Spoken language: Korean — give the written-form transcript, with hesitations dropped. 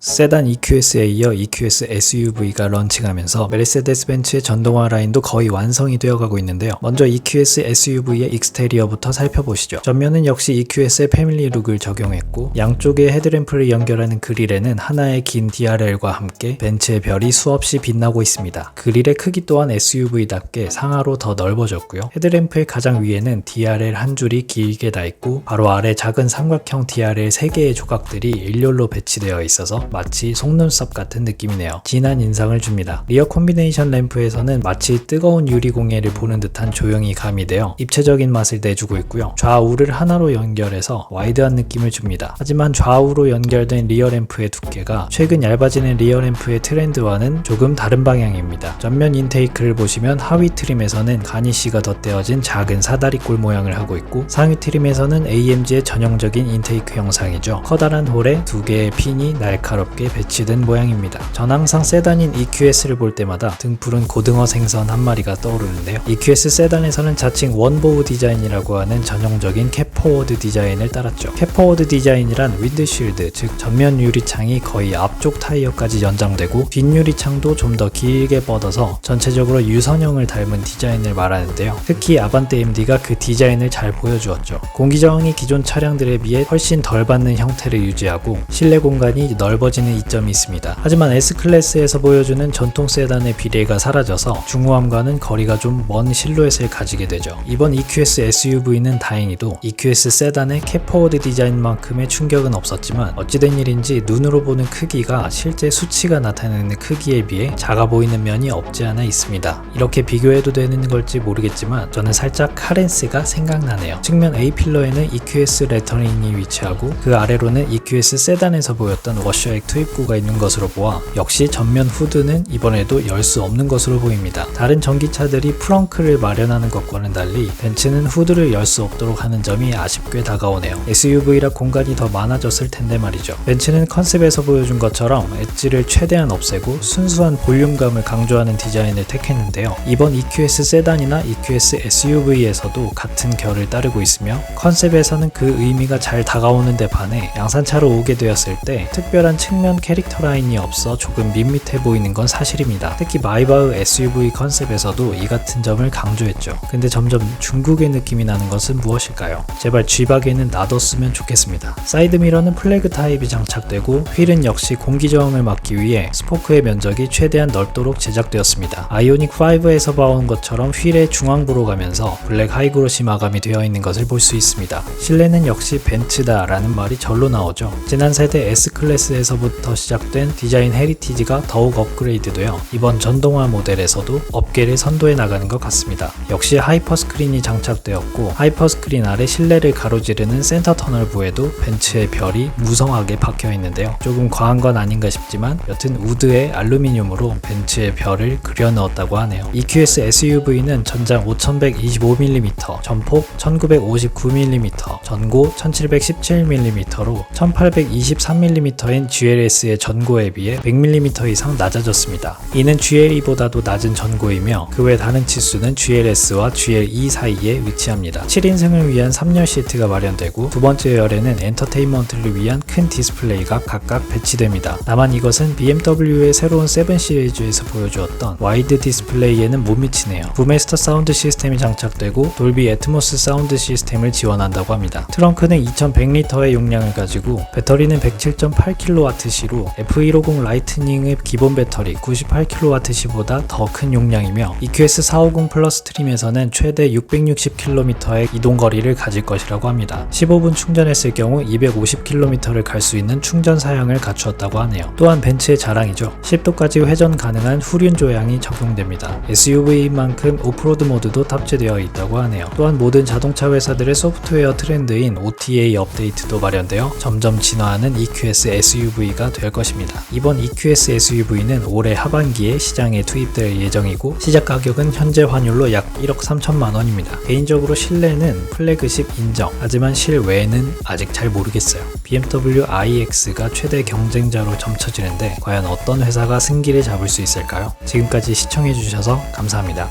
세단 EQS에 이어 EQS SUV가 런칭하면서 메르세데스 벤츠의 전동화 라인도 거의 완성이 되어가고 있는데요. 먼저 EQS SUV의 익스테리어부터 살펴보시죠. 전면은 역시 EQS의 패밀리 룩을 적용했고 양쪽에 헤드램프를 연결하는 그릴에는 하나의 긴 DRL과 함께 벤츠의 별이 수없이 빛나고 있습니다. 그릴의 크기 또한 SUV답게 상하로 더 넓어졌고요. 헤드램프의 가장 위에는 DRL 한 줄이 길게 다 있고 바로 아래 작은 삼각형 DRL 3개의 조각들이 일렬로 배치되어 있어서 마치 속눈썹 같은 느낌이네요. 진한 인상을 줍니다. 리어 콤비네이션 램프에서는 마치 뜨거운 유리공예를 보는 듯한 조형이 가미되어 입체적인 맛을 내주고 있고요. 좌우를 하나로 연결해서 와이드한 느낌을 줍니다. 하지만 좌우로 연결된 리어 램프의 두께가 최근 얇아지는 리어 램프의 트렌드와는 조금 다른 방향입니다. 전면 인테이크를 보시면 하위 트림에서는 가니쉬가 덧대어진 작은 사다리꼴 모양을 하고 있고 상위 트림에서는 AMG의 전형적인 인테이크 형상이죠. 커다란 홀에 2개의 핀이 날카롭게 배치된 모양입니다. 전 항상 세단인 EQS를 볼 때마다 등푸른 고등어 생선 한 마리가 떠오르는데요. EQS 세단에서는 자칭 원보우 디자인이라고 하는 전형적인 캡포워드 디자인을 따랐죠. 캡포워드 디자인이란 윈드쉴드, 즉 전면 유리창이 거의 앞쪽 타이어까지 연장되고 뒷 유리창도 좀 더 길게 뻗어서 전체적으로 유선형을 닮은 디자인을 말하는데요. 특히 아반떼 AMD가 그 디자인을 잘 보여주었죠. 공기 저항이 기존 차량들에 비해 훨씬 덜 받는 형태를 유지하고 실내 공간이 넓어지는 이점이 있습니다. 하지만 S클래스에서 보여주는 전통 세단의 비례가 사라져서 중후함과는 거리가 좀 먼 실루엣을 가지게 되죠. 이번 EQS SUV는 다행히도 EQS 세단의 캡포워드 디자인만큼의 충격은 없었지만 어찌된 일인지 눈으로 보는 크기가 실제 수치가 나타내는 크기에 비해 작아 보이는 면이 없지 않아 있습니다. 이렇게 비교해도 되는 걸지 모르겠지만 저는 살짝 카렌스가 생각나네요. 측면 A필러에는 EQS 레터링이 위치하고 그 아래로는 EQS 세단에서 보였던 워셔액 투입구가 있는 것으로 보아 역시 전면 후드는 이번에도 열 수 없는 것으로 보입니다. 다른 전기차들이 프렁크를 마련하는 것과는 달리 벤츠는 후드를 열 수 없도록 하는 점이 아쉽게 다가오네요. SUV라 공간이 더 많아졌을 텐데 말이죠. 벤츠는 컨셉에서 보여준 것처럼 엣지를 최대한 없애고 순수한 볼륨감을 강조하는 디자인을 택했는데요. 이번 EQS 세단이나 EQS SUV에서도 같은 결을 따르고 있으며 컨셉에서는 그 의미가 잘 다가오는 데 반해 양산차로 오게 되었을 때 특별한 측면 캐릭터 라인이 없어 조금 밋밋해 보이는 건 사실입니다. 특히 마이바흐 SUV 컨셉에서도 이 같은 점을 강조했죠. 근데 점점 중국의 느낌이 나는 것은 무엇일까요? 제발 G박에는 놔뒀으면 좋겠습니다. 사이드미러는 플래그 타입이 장착되고 휠은 역시 공기 저항을 막기 위해 스포크의 면적이 최대한 넓도록 제작되었습니다. 아이오닉 5에서 봐온 것처럼 휠의 중앙부로 가면서 블랙 하이그로시 마감이 되어 있는 것을 볼 수 있습니다. 실내는 역시 벤츠다 라는 말이 절로 나오죠. 지난 세대 S클래스에서부터 시작된 디자인 헤리티지가 더욱 업그레이드되어 이번 전동화 모델에서도 업계를 선도해 나가는 것 같습니다. 역시 하이퍼스크린이 장착되었고 하이퍼스크린 아래 실내를 가로지르는 센터 터널부에도 벤츠의 별이 무성하게 박혀 있는데요. 조금 과한 건 아닌가 싶지만 여튼 우드의 알루미늄으로 벤츠의 별을 그려 넣었다고 하네요. EQS SUV는 전장 5125mm, 전폭 1959mm, 전고 1717mm로 1823mm인 GLS의 전고에 비해 100mm 이상 낮아졌습니다. 이는 GLE보다도 낮은 전고이며 그 외 다른 치수는 GLS와 GLE 사이에 위치합니다. 7인승을 위한 3열 시트가 마련되고 두 번째 열에는 엔터테인먼트를 위한 큰 디스플레이가 각각 배치됩니다. 다만 이것은 BMW의 새로운 7 시리즈에서 보여주었던 와이드 디스플레이에는 못 미치네요. 부메스터 사운드 시스템이 장착되고 돌비 애트모스 사운드 시스템을 지원한다고 합니다. 트렁크는 2100리터의 용량을 가지고 배터리는 107.8kWh로 F150 라이트닝의 기본 배터리 98kWh보다 더 큰 용량이며 EQS 450 플러스 트림에서는 최대 660km의 이동거리를 가질 것이라고 합니다. 15분 충전했을 경우 250km를 갈 수 있는 충전 사양을 갖추었다고 하네요. 또한 벤츠의 자랑이죠. 10도까지 회전 가능한 후륜 조향이 적용됩니다. SUV인 만큼 오프로드 모드도 탑재되어 있다고 하네요. 또한 모든 자동차 회사들의 소프트웨어 트렌드인 OTA 업데이트도 마련되어 점점 진화하는 EQS SUV가 될 것입니다. 이번 EQS SUV는 올해 하반기에 시장에 투입될 예정이고 시작 가격은 현재 환율로 약 1억 3천만 원입니다. 개인적으로 실내는 플래그십 인정, 하지만 실외에는 아직 잘 모르겠어요. BMW iX가 최대 경쟁자로 점쳐지는데 과연 어떤 회사가 승기를 잡을 수 있을까요? 지금까지 시청해주셔서 감사합니다.